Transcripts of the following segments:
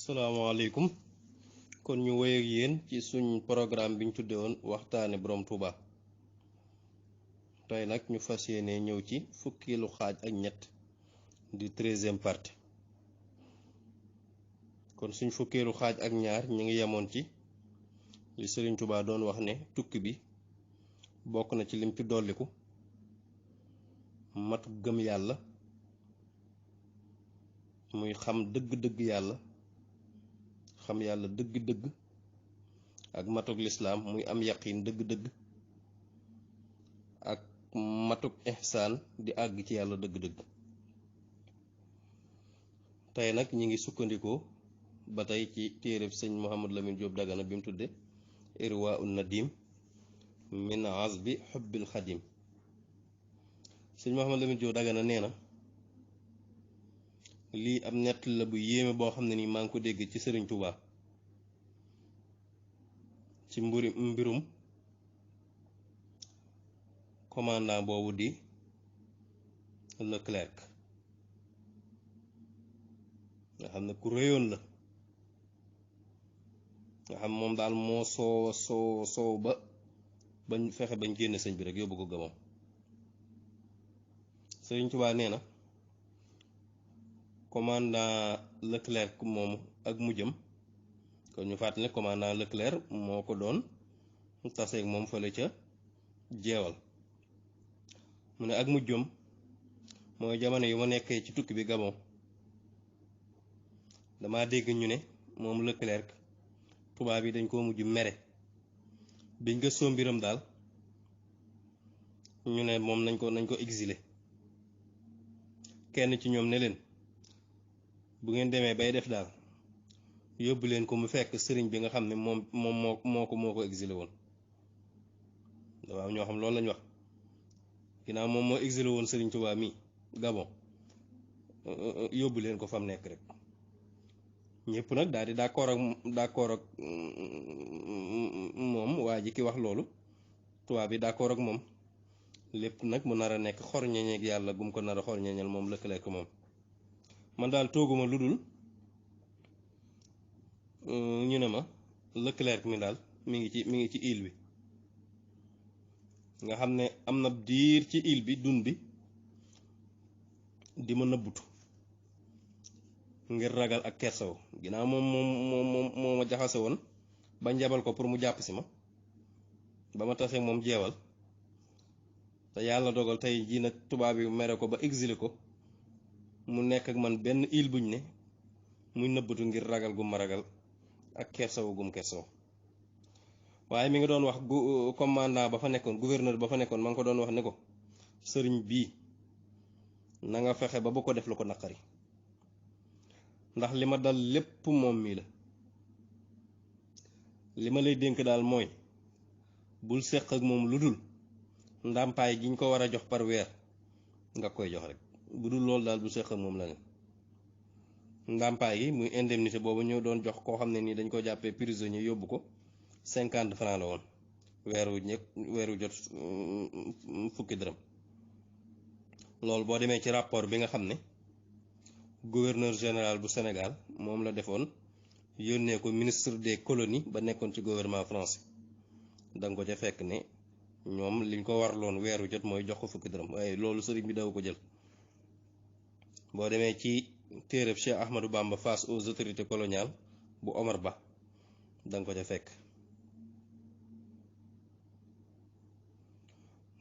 salaamaaleykum kon ñu wéy ak yéen ci suñ programme biñ tudde woon waxtaane borom Touba tey nag ñu fas yéene ñëw ci fukkeelu xaaj ak ñett di 13e partie kon suñ fukkeelu xaaj ak ñaar ñu ngi yemoon ci li Serigne Touba doon wax ne tukki bi bokk na ci lim ci dolliku matu gëm yàlla muy xam dëgg-dëgg yàlla xam yàlla dëgg-dëgg ak matuk lislaam muy am yaqiin dëgg-dëgg ak matuk ihsaan di àgg ci yàlla dëgg-dëgg tey nag ñi ngi sukkandikoo ba tey ci téereb sëñ Mouhamadou Lamine Diop Dagana bi mu tudde Irwaa'un Nadim min azbi xubbil xadim sëñ Mouhamadou Lamine Diop Dagana nee na lii am nett la bu yéeme boo xam ne nii maa ngi ko dégg ci Sëriñ Touba ci mbirum commandant boobu di Leclerc nga xam ne ku réyoon la nga xam moom daal moo soow ba bañ fexe bañ génne sëñ bi rek yóbbu ko gamam Sëriñ Touba nee na commandant Leclerc moomu ak mujjam kon ñu fàttali ne commandant Leclerc moo ko doon taseeg moom fële ca jeewal mu ne ak mujjam mooy jamono yu ma nekkee ci tukki bi Gabon dama dégg ñu ne moom Leclerc tubaab yi dañ koo mujj mere biñ gëstoo mbiram daal ñu ne moom nañ ko exilé kenn ci ñoom ne leen bu ngeen demee bay def daal yóbbu leen ko mu fekk sëriñ bi nga xam ne moo ko exilé woon waaw ñoo xam loolu lañ wax ginnaaw moom moo exilé woon sëriñ Touba mi Gabon yóbbu leen ko fam nekk rek ñëpp nag daal di d'accord ak moom waa ji ki wax loolu tubaab bi d'accord ak moom lépp nag mu nar a nekk xor ñeñeeg yàlla gum ko nar a xor ñeñal moom Leclerc moom man daal tooguma lu dul ñu ne ma Leclerc mi daal mi ngi ci île bi nga xam ne am na diir ci île bi dun bi di ma nëbbutu ngir ragal ak kersaw ginnaaw moo ma jaxase woon ba njabal ko pour mu jàpp si ma ba ma tasee moom jeewal te yàlla dogal tey jii nag tubaab yi mere ko ba exilé ko mu nekk ak man benn île buñ ne muy nëbbatu ngir ragal gu ma ragal ak kersaw gum kersaw waaye mi ngi doon wax commandant ba fa nekkoon gouverneur ba fa nekkoon ma ngi ko doon wax ne ko sëriñ bii na nga fexe ba bu ko def lu ko naqari ndax li ma dal lépp moom mii la li ma lay dénk daal mooy bul séq ak moom lu dul ndàmpaay giñ ko war a jox par weer nga koy jox rek bu dul loolu daal bu séq ak moom la ne ndàmpaay gi muy indemnité boobu ñoo doon jox koo xam ne nii dañ ko jàppee prisonnier yóbbu ko 50 francs la woon weeru jot fukki dërëm loolu boo demee ci rapport bi nga xam ne gouverneur général bu Sénégal moom la defoon yónnee ko ministre des colonies ba nekkoon ci gouvernement français danga ko ca fekk ne ñoom liñ ko warloon weeru jot mooy jox ko fukki dërëm waaye loolu sëriñ bi daw ko jël boo demee ci téereb Cheikh Ahmadou Bamba face aux autorités coloniales bu Omar Ba danga ko ca fekk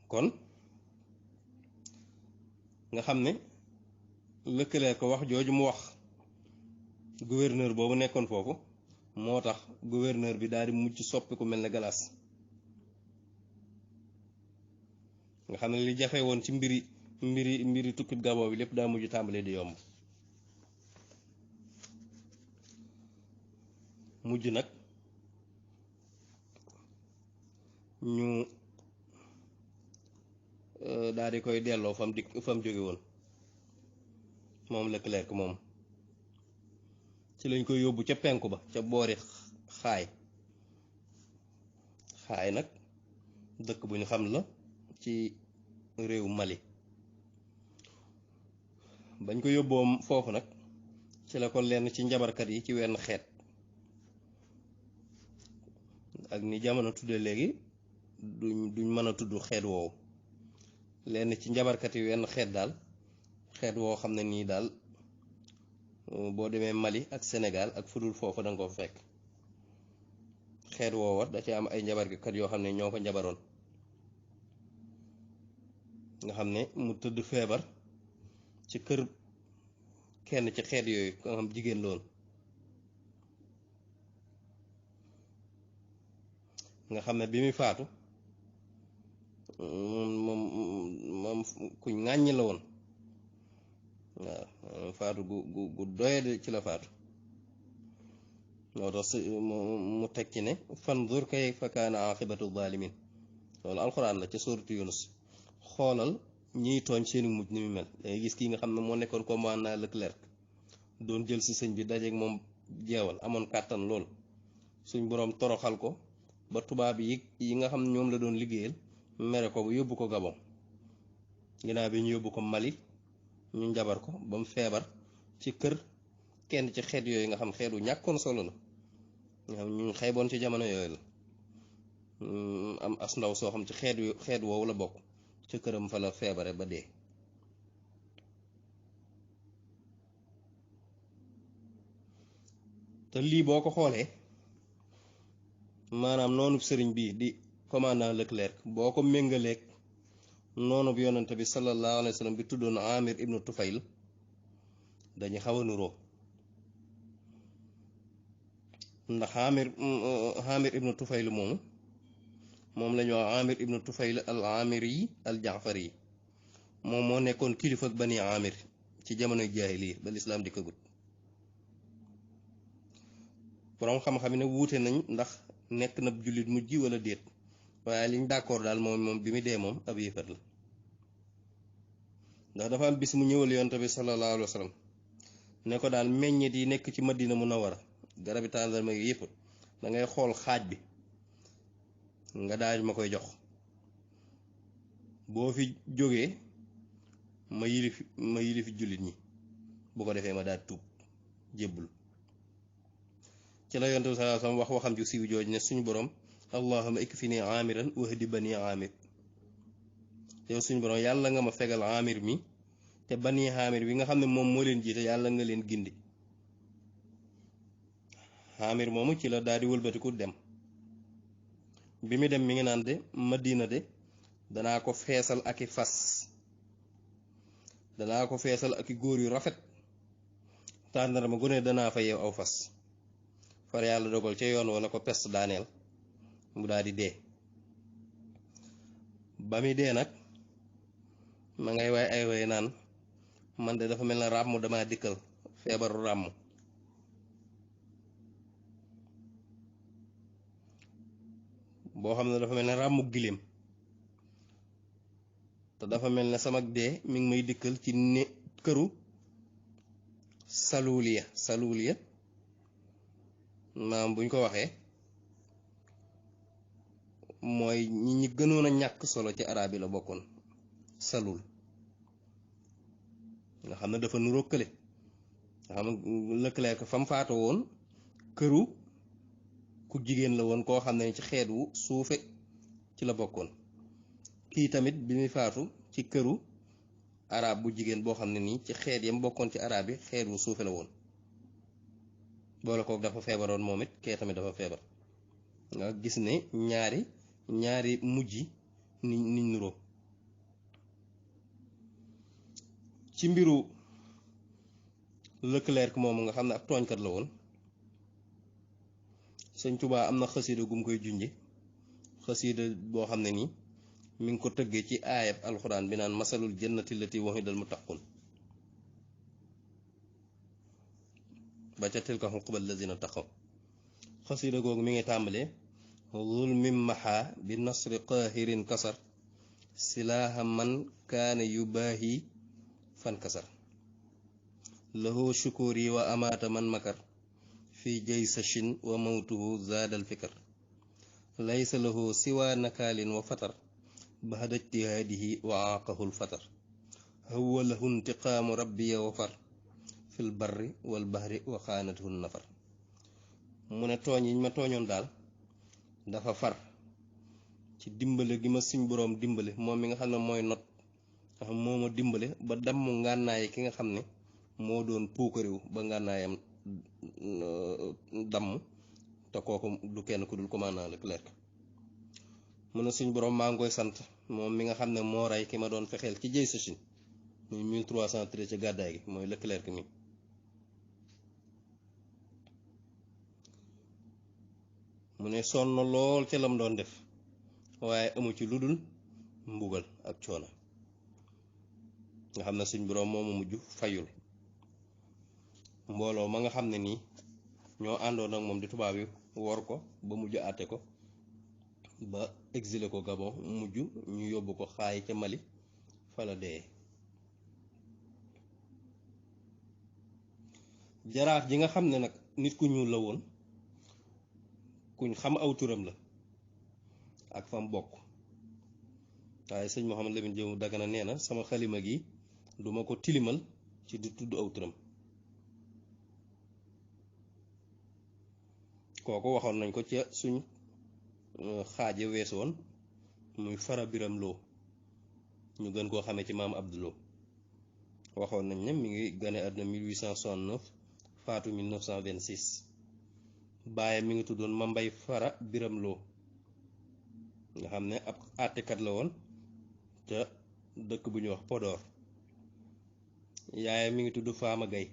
kon nga xam ne Leclerc ko wax jooju mu wax gouverneur boobu nekkoon foofu moo tax gouverneur bi daal di mujj soppi ku mel ne galaas nga xam ne li jafe woon ci mbiri tukkib Gabon bi lépp daa mujj tàmbalee di yomb mujj nag ñu daal di koy delloo fam jóge woon moom Leclerc moom ci lañ koy yóbbu ca penku ba ca boori xaay nag dëkk bu ñu xam la ci réew Mali bañ ko yóbboo foofu nag ci la ko lenn ci njabarkat yi ci wenn xeet ak ni jamono tudde léegi duñ mën a tudd xeet woowu lenn ci njabarkat yi wenn xeet daal xeet woo xam ne nii daal boo demee Mali ak Sénégal ak fudul foofu danga ko fekk xeet woowa da ci am ay njabarkat yoo xam ne ñoo ko njabaroon nga xam ne mu tëdd feebar ci kër kenn ci xeet yooyu nga xam jigéen loon nga xam ne bi muy faatu moom kuñ ŋàññi la woon waaw faatu gu doyade ci la faatu moo tax mu teg ci ne fanzur kayfa kaana aqibatu zalimin loolu alxuraan la ca suuratu Yunus xoolal ñiy tooñ seeni mujj ni mu mel dangay gis kii nga xam ne moo nekkoon commandant Leclerc doon jël si sëñ bi dajeeg moom jeewal amoon kàttan lool suñ boroom toroxal ko ba tubaab yi nga xam ne ñoom la doon liggéeyal mere ko ba yóbbu ko Gabon ginnaaw bi ñu yóbbu ko Mali ñu njabar ko ba mu feebar ci kër kenn ci xeet yooyu nga xam xeetu ñàkkoon solo la nga xam ñu xeeboon ci jamono yooyu la am as ndaw soo xam ci xeet woowu la bokk ci këram fa la feebare ba dee te lii boo ko xoolee maanaam noonu sëriñ bii di commandant Leclerc boo ko méngaleeg noonu bu yonante bi sallallahu alayhi wa sallam bi tuddoon Amir ibnu Tufayl dañu xaw a nuroo ndax Amir ibnu Tufayl moom la ñu wax Amir ibnu Tufayl al Amiri yi al Jaafari yi moom moo nekkoon kilifa ak bani Amir ci jamonoy jaahiliya ba lislaam dikkagut boroom xam-xam ne wuute nañ ndax nekk na jullit mujj wala déet waaye liñ d'accord daal moom bi mu dee moom ab yéefar la ndax dafa am bis mu ñëwal yonent bi sallallahu alayhi wa sallam ne ko daal meññeet yi nekk ci Madina Munawwara garabi tàndarma yi yëpp da ngay xool xaaj bi nga daal ma koy jox boo fi jógee ma yilif jullit ñi bu ko defee ma daal tuub jébbul ci la yonent bi sallallahu alayhi wa sallam wax waxam ju siiw jooj ne suñu borom allahumma ikfini amiran wahdi bani amir yow suñu borom yàlla nga ma fegal amir mi te bani amir bi nga xam ne moom moo leen jiite yàlla nga leen gindi amir moomu ci la daal di wëlbatiku dem bi mu dem mi ngi naan de Madina de danaa ko feesal ak i fas danaa ko feesal ak i góor yu rafet tàndarma gu ne danaa fa yeew aw fas far yàlla dogal ca yoon wala ko pest daaneel mu daal di dee ba muy dee nag ma ngay waay ay way naan man de dafa mel na ràmm dama dikkal feebaru ràmm boo xam ne dafa mel ne ràmmu giléem te dafa mel ne sama dee mi ngi may dikkal ci ne këru saluliya maam buñ ko waxee mooy ñi gënoon a ñàkk solo ci arab yi la bokkoon salul nga xam ne dafa nuroo kële nga xam ne Leclerc fa mu faatu woon këru ku jigéen la woon koo xam ne ci xeet wu suufe ci la bokkoon kii tamit bi muy faatu ci këru arab bu jigéen boo xam ne nii ci xeet yam bokkoon ci arab yi xeet wu suufe la woon boole kook dafa feebaroon moom it kee tamit dafa feebar nga gis ne ñaari mujj niñ nuroo ci mbiru Leclerc moomu nga xam ne ab tooñkat la woon Sëñ Tuubaa am na xasiida gum koy junje xasiida boo xam ne nii mi ngi ko tëggee ci aayab alxuraan bi naan masalul jannati lati wa'idal muttaqun ba ca tilka uqbal lazina taqaw xasiida googu mi ngi tàmbalee zulmim maha bi nasri qaahirin kasar silaaha man kaana yubaahi fan kasar lahu shukuri wa amaata man makar fi jaysashin wa mawtuhu zaadal fikar laysa lahu siwa nakaalin wa fatar bahda ijtihaadihi wa aaqahu lfatar huwa lahu intiqaamu rabbiya wa far fil barri wal bahri wa xaanatuhu nafar. mu ne tooñ yiñ ma tooñoon daal dafa far ci dimbale gi ma suñ boroom dimbale moom mi nga xam ne mooy not nga xam moo ma dimbale ba damm ngànnaay ki nga xam ne moo doon puukaréew ba ngànnaayam damm te kooku du kenn ku dul commandant Leclerc. mu ne suñ boroom maa ngi koy sant moom mi nga xam ne moo rey ki ma doon fexeel ci jëy sachin muy 1313 ci gàddaay gi mooy Leclerc mi. mu ne sonn lool ca lam doon def waaye amu ci lu dul mbugal ak coono nga xam ne suñ boroom moomu mujj fayul mbooloo ma nga xam ne nii ñoo àndoon ak moom di tubaab yi wor ko ba mujj àtte ko ba exilé ko Gabon mujj ñu yóbbu ko xaay ca Mali fa la dee. jaraaf ji nga xam ne nag nit ku ñuul la woon kuñ xam aw turam la ak fam bokk waaye sëñ Mouhamed Lamine Diop Dagana nee na sama xalima gi duma ko tilimal ci di tudd aw turam. kooku waxoon nañ ko ca suñ xaaje weesu woon muy Fara Biram Lo ñu gën koo xamee ci maam Abdou Lo waxoon nañ ne mi ngi gane àdduna 1869 faatu 1926 baayam mi ngi tuddoon Mambay Fara Biram Lo nga xam ne ab àttekat la woon ca dëkk bu ñuy wax Podor. yaayam mi ngi tudd Faama Gay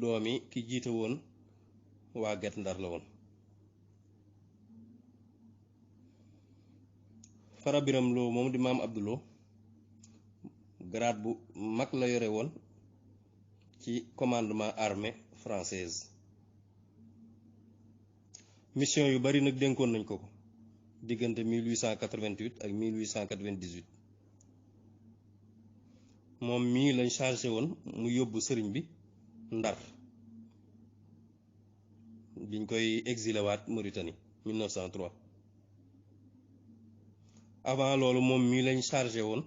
doomi ki jiite woon waa Guet Ndar la woon. Fara Biram Lo moom di maam Abdou Lo grade bu mag la yore woon ci commandement armée française. mission yu bari nag dénkoon nañ ko diggante 1888 ak 1898 moom mii lañ chargé woon mu yóbbu sëriñ bi Ndar biñ koy exilé waat Mauritanie 1903. avant loolu moom mii lañ chargé woon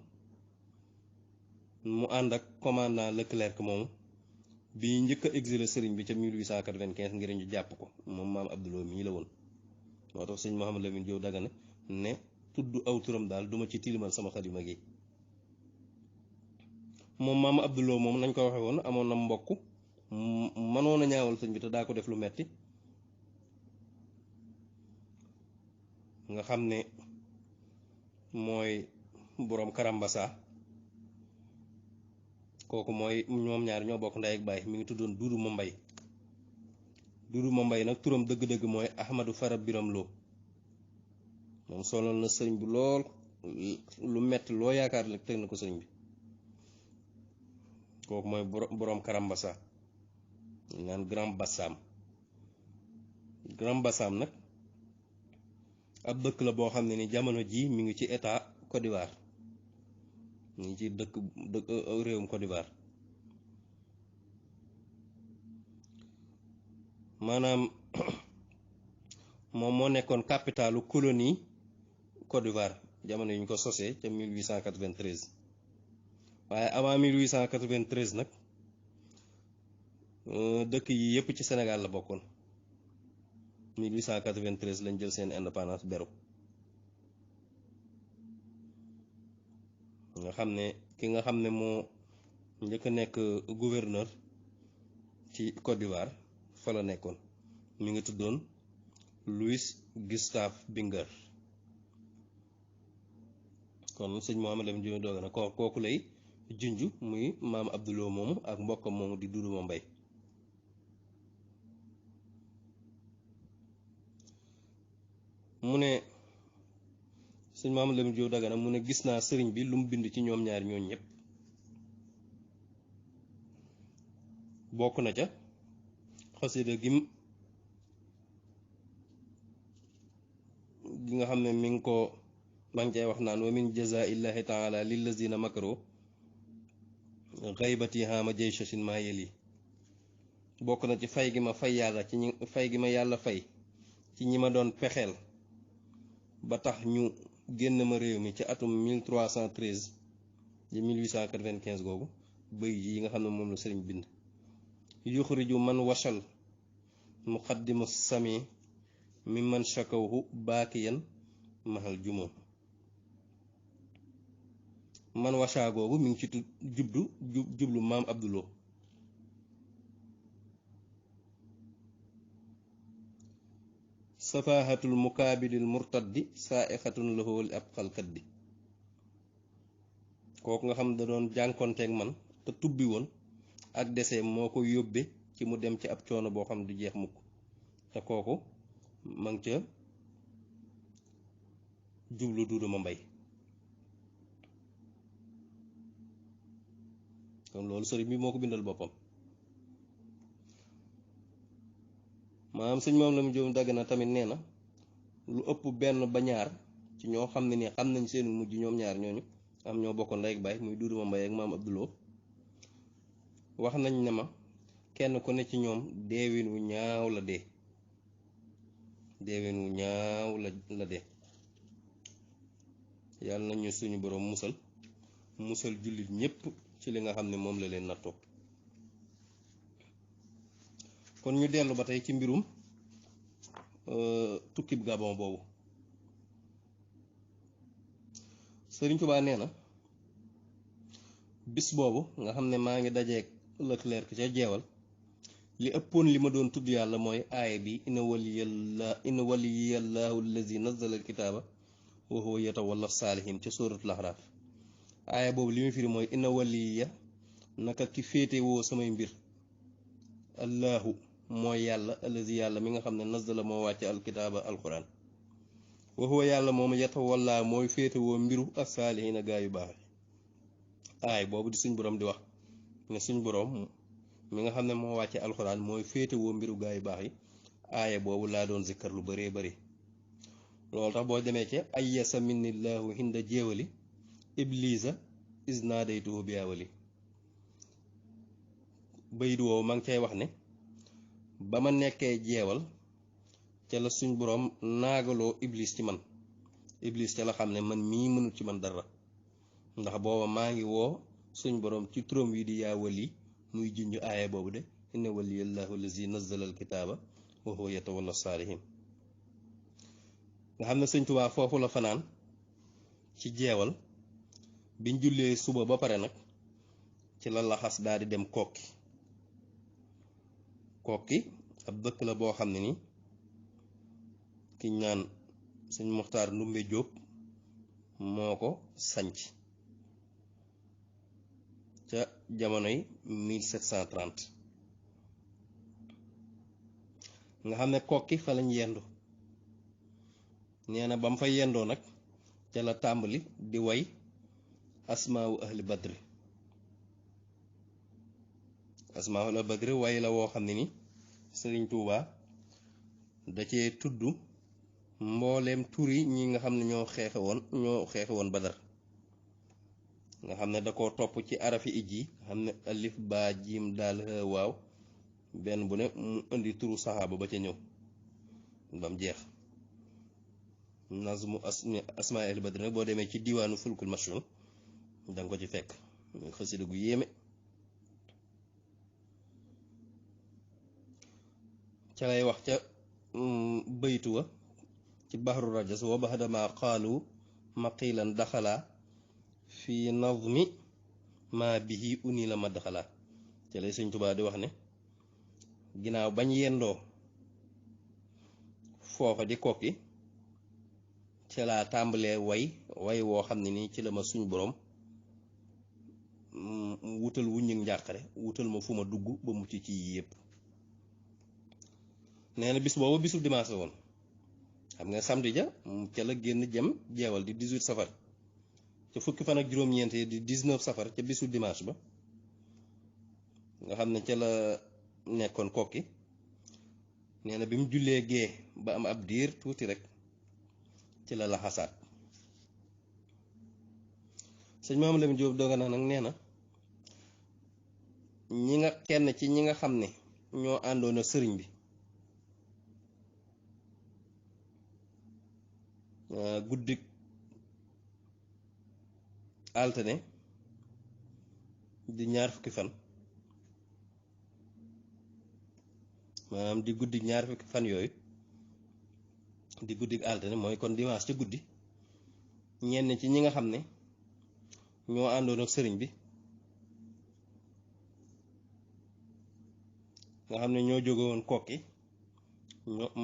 mu ànd ak commandant Leclerc moomu bi njëkk a exilé sëriñ bi ca 1895 ngir ñu jàpp ko moom maam Abdou Lo mii la woon. moo tax sëñ Mouhamed Lamine Diop Dagana ne tudd aw turam daal duma ci tilimal sama xalima gi. moom maam Abdou Lo moom nañ ko waxe woon amoon na mbokk mënoon a ñaawal sëñ bi te daa ko def lu metti nga xam ne mooy boroom Karambasa kooku mooy ñoom ñaar ñoo bokk ndey ak baay mi ngi tuddoon Duudu Mambay. Duudu Mambay nag turam dëgg-dëgg mooy Ahmadou Fara Biram Lo moom sonal na sëriñ bi lool lu metti loo yaakaar rek teg na ko sëriñ bi. kooku mooy boroom Karambasa naan Grand Bassam. Grand Bassam nag ab dëkk la boo xam ne ni jamono ji mi ngi ci état Côte d'Ivoire mi ngi ci dëkk réewum Côte d'Ivoire. maanaam moom moo nekkoon capitalu colonie Côte d'Ivoire jamono yi ñu ko sosee ca 1893 waaye avant 1893 nag dëkk yi yépp ci Sénégal la bokkoon 1893 lañ jël seen indépendance beru nga xam ne ki nga xam ne moo njëkk a nekk gouverneur ci Côte d'Ivoire fa la nekkoon mi ngi tuddoon Louis Gustave Binger. kon sëñ Mouhamed Lamine Diop Dagana kooku lay junj muy maam Abdou Lo moomu ak mbokkam moomu di Duudu Mambay. mu ne sëñ Mouhamed Lamine Diop Dagana mu ne gis naa sëriñ bi lu mu bind ci ñoom ñaar ñooñ ñëpp bokk na ca xasida gi nga xam ne mi ngi ko maa ngi cay wax naan wa min jazaillahi taala lillazina makaro xaybati hama jay shashin maa yeli bokk na ci fay gi ma fay yàlla ci fay gi ma yàlla fay ci ñi ma doon pexeel ba tax ñu génn ma réew mi ci atum 1313 di 1895 googu bëy yi nga xam ne moom la sëriñ bind yuxriju man wasal muqaddimu sami mi man shakawhu baakiyan mahal jumoom man washa googu mi ngi ci jublu maam Abduloo safahatul mukaabilil murtaddi saa'ixatun lahu li ab xalkaddi kooku nga xam da doon jànkonteeg man te tubbi woon ak desee moo ko yóbbe ci mu dem ci ab coono boo xam du jeex mukk te kooku ma ngi ca jublu Duudu Ma Mbay kon loolu sëriñ bi moo ko bindal boppam maanaam sëñ moom la mu jóom dagg na tamit nee na lu ëpp benn ba ñaar ci ñoo xam ne nii xam nañ seen mujj ñoom ñaar ñooñu am ñoo bokkoon ndey ak baay muy Duudu Ma Mbay ak maam Abduloo wax nañ ne ma kenn ku ne ci ñoom deewin wu ñaaw la dee deewin wu ñaaw la dee yàlla nañu suñu boroom musal jullit ñépp ci li nga xam ne moom la leen nattoo kon ñu dellu ba tey ci mbirum tukkib Gabon boobu Sëriñ Tuubaa nee na bis boobu nga xam ne maa ngi dajeek Leclerc ca jeewal li ëppoon li ma doon tudd yàlla mooy aaya bi inna waliyallahu allazi nazzala alkitaaba wa huwa yatawalla saalihin ca suratul Ahraaf aaya boobu li mu firi mooy inna waliya naka ki féete woo samay mbir allahu mooy yàlla allazi yàlla mi nga xam ne nazzala moo wàcce alkitaaba alquran wa huwa yàlla moom yatawalla mooy féete woo mbiru as-saalihiina gaa yu baax aay boobu di suñ boroom di wax ne suñ boroom mi nga xam ne moo wàcce alxuraan mooy féete woo mbiru gaa yu baax yi aaya boobu laa doon zikkar lu bëree bëri loolu tax boo demee ca ayyasa minnillahu hinda jéewali iblisa isnaadaytuhu bi awali bayit woowu ma ngi cay wax ne ba ma nekkee jeewal ca la suñ boroom naagaloo iblis ci man iblis ca la xam ne man mii mënut ci man dara ndax booba maa ngi woo suñ boroom ci turam wi di yaa wali muy junj aaya boobu de inna waliyallahu allazi nazzala alkitaaba wa huwa yatawalla saalihin nga xam ne sëñ Tuubaa foofu la fanaan ci jeewal biñ jullee suba ba pare nag ci la laxas daal di dem kokki ab dëkk la boo xam ne ni ki ñaan sëñ Muxtaar Ndumbe Jóob moo ko sanc ca jamonoy 1730 nga xam ne kokki fa lañ yendu nee na ba mu fa yendoo nag ca la tàmbali di way asmaawu ahli badri asmaawu ahli badri way la woo xam ne ni Sëriñ Tuubaa da cee tudd mbooleem turi ñi nga xam ne ñoo xeexe woon Badar nga xam ne da ko topp ci arafi ijji nga xam ne alif baa jiim daal waaw benn bu ne mu indi turu saxaaba ba ca ñëw bam jeex nazmu asmaa ahli badr nag boo demee ci diwaanu fulkul mashhun danga ko ci fekk muy xasida gu yéeme ca lay wax ca baytu wa ci bahru rajas wa baxdama qaalu maqilan daxala fi nazmi ma bihi uni la madxala ca lay sëñ Tuubaa di wax ne ginnaaw bañ yendoo foofa di kokki ca laa tàmbalee way woo xam ne nii ci la ma suñ boroom wutal wuññig njàqare wutal ma fu ma dugg ba mucc ci yii yépp nee na bis boobu bisu dimanche la woon xam nga samedi ja ca la génn jëm jeewal di 18 safar ca fukki fan ak juróom-ñeent di 19 safar ca bisu dimanche ba nga xam ne ca la nekkoon kokki nee na bi mu jullee gee ba am ab diir tuuti rek ci la laxasaat sëñ Maam Lamin Jóob Dagana nag nee na kenn ci ñi nga xam ne ñoo àndoon ak sëriñ bi guddik altine di ñaar fukki fan maanaam di guddi ñaar fukki fan yooyu di guddi altine mooy kon dimanche ci guddi ñenn ci ñi nga xam ne ñoo àndoon ak sëriñ bi nga xam ne ñoo jóge woon kokki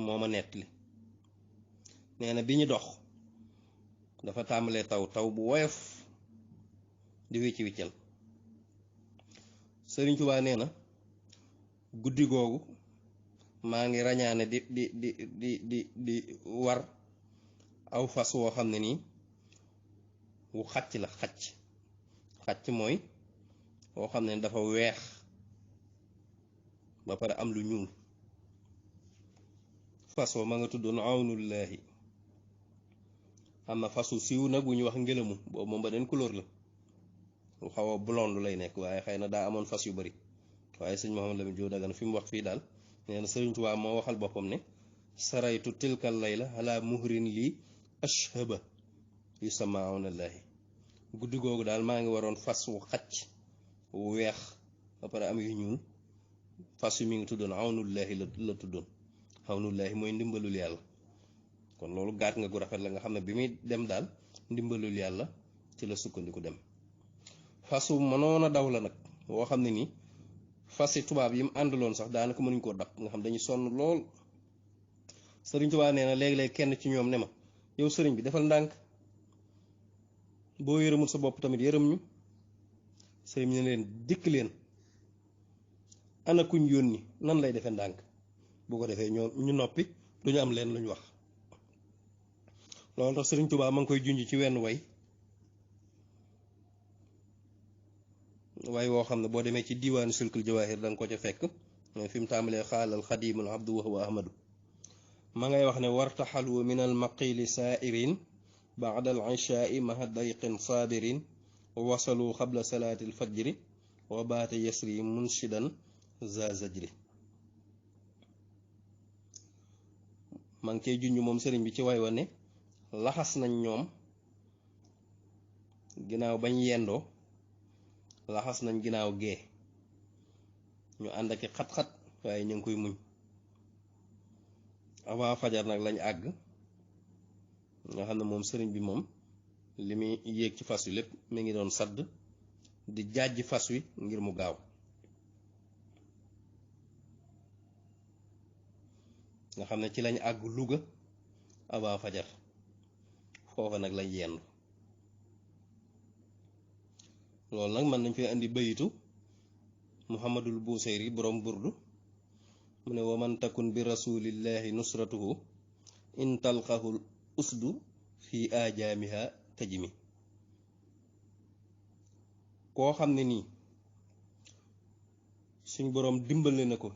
moo ma nettali nee na bi ñu dox dafa tàmbalee taw bu woyof di wicci wiccal sëriñ Tuubaa nee na guddi googu maa ngi rañaane di war aw fas woo xam ne nii wu xacc la xacc mooy woo xam ne dafa weex ba pare am lu ñuul fas woo ma nga tuddoon awnullaahi am na fasu siiw nag bu ñu wax ngelamu boobu moom ba den couleur la lu xaw a blonde lay nekk waaye xëy na daa amoon fas yu bari waaye sëñ Mouhamadou Lamine Diop Dagana fi mu wax fii daal nee na Sëriñ Tuubaa moo waxal boppam ne saraytu tilkal layla ala muhrin lii ashhaba yu samaawunallaahi guddi googu daal maa ngi waroon fas wu xacc wu weex ba pare am yu ñuul fas yu mi ngi tuddoon awnullaahi la tuddoon awnullaahi mooy ndimbalul yàlla kon loolu gaat nga gu rafet la nga xam ne bi muy dem daal ndimbalul yàlla ci la sukkandiku dem fas wu mënoon a daw la nag woo xam ne nii fas yi tubaab yi mu àndaloon sax daanaka mënuñ koo dab nga xam dañu sonn lool sëriñ Tuubaa nee na léeg-léeg kenn ci ñoom ne ma yow sëriñ bi defal ndànk boo yërëmul sa bopp tamit yërëm ñu sëriñ bi ne leen dikk leen ana kuñ yónni nan lay defee ndànk bu ko defee ñoom ñu noppi duñu am leen luñ wax loolu tax sëriñ Tuubaa ma ngi koy junj ci wenn way woo xam ne boo demee ci diiwaanu silkul jawaahir da nga ko ca fekk fi mu tàmbalee xaalal xadimul abdu wa huwa ahmadu ma ngay wax ne wartaxalu min al maqili saairin baada al ishaai maha dayqin saabirin wasalu xabla salaati al fajri wa baata yasri munshidan za zajri ma ngi cey junj moom sëriñ bi ci way wa ne laxas nañ ñoom ginnaaw bañ yendoo laxas nañ ginnaaw gee ñu ànd ak xat-xat waaye ñu ngi koy muñ avant fajar nag lañ àgg nga xam ne moom sëriñ bi moom li muy yéeg ci fas wi lépp mi ngi doon sadd di jàjj fas wi ngir mu gaaw nga xam ne ci lañ àgg Louga avant fajar foofa nag lañ yendu loolu nag mën nañ fee indi bayitu Muhammadul Busayri borom burdu mu ne wa man takun bi rasulillahi nusratuhu in talqahul usdu fi ajaamiha tajimi koo xam ne nii suñ boroom dimbali na ko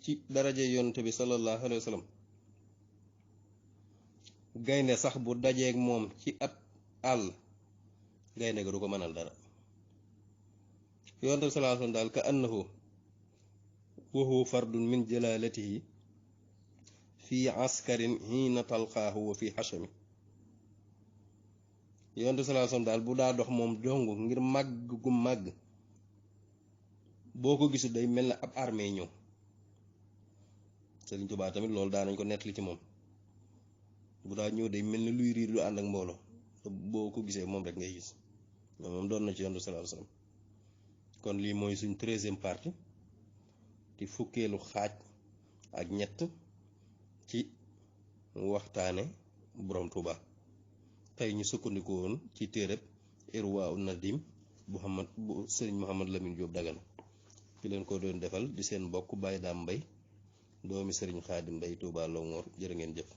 ci daraje yonte bi sallallahu alayhi wa sallam gaynde sax bu dajeeg moom ci at àll gaynde ga du ko mënal dara yonte bi sallallahu alayhi wa sallam daal ka annahu wa huwa fardun min jalalatihi fi askarin hiina talqaahu wa fi xachami yonte bi sallallahu alayhi wa sallam daal bu daa dox moom dong ngir màgg gu màgg boo ko gisul day mel na ab armée ñëw Sëriñ Tuubaa tamit loolu daa nañ ko nettali ci moom bu daa ñëw day mel ni luy riir lu ànd ak mbooloo boo ko gisee moom rek ngay gis moom doon na ci yonent sallallahu alayhi wasallam kon lii mooy suñ 13e partie ci fukkeelu xaaj ak ñett ci waxtaane borom Tuubaa tey ñu sukkandiku woon ci téereb Irwaa Nadim bu Sëriñ Mouhamadou Lamine Diop Dagana ki leen ko doon defal di seen mbokk Baye Dame Mbaye doomi Sëriñ Xaadim Mbaye Touba Longhor jërë ngeen jëf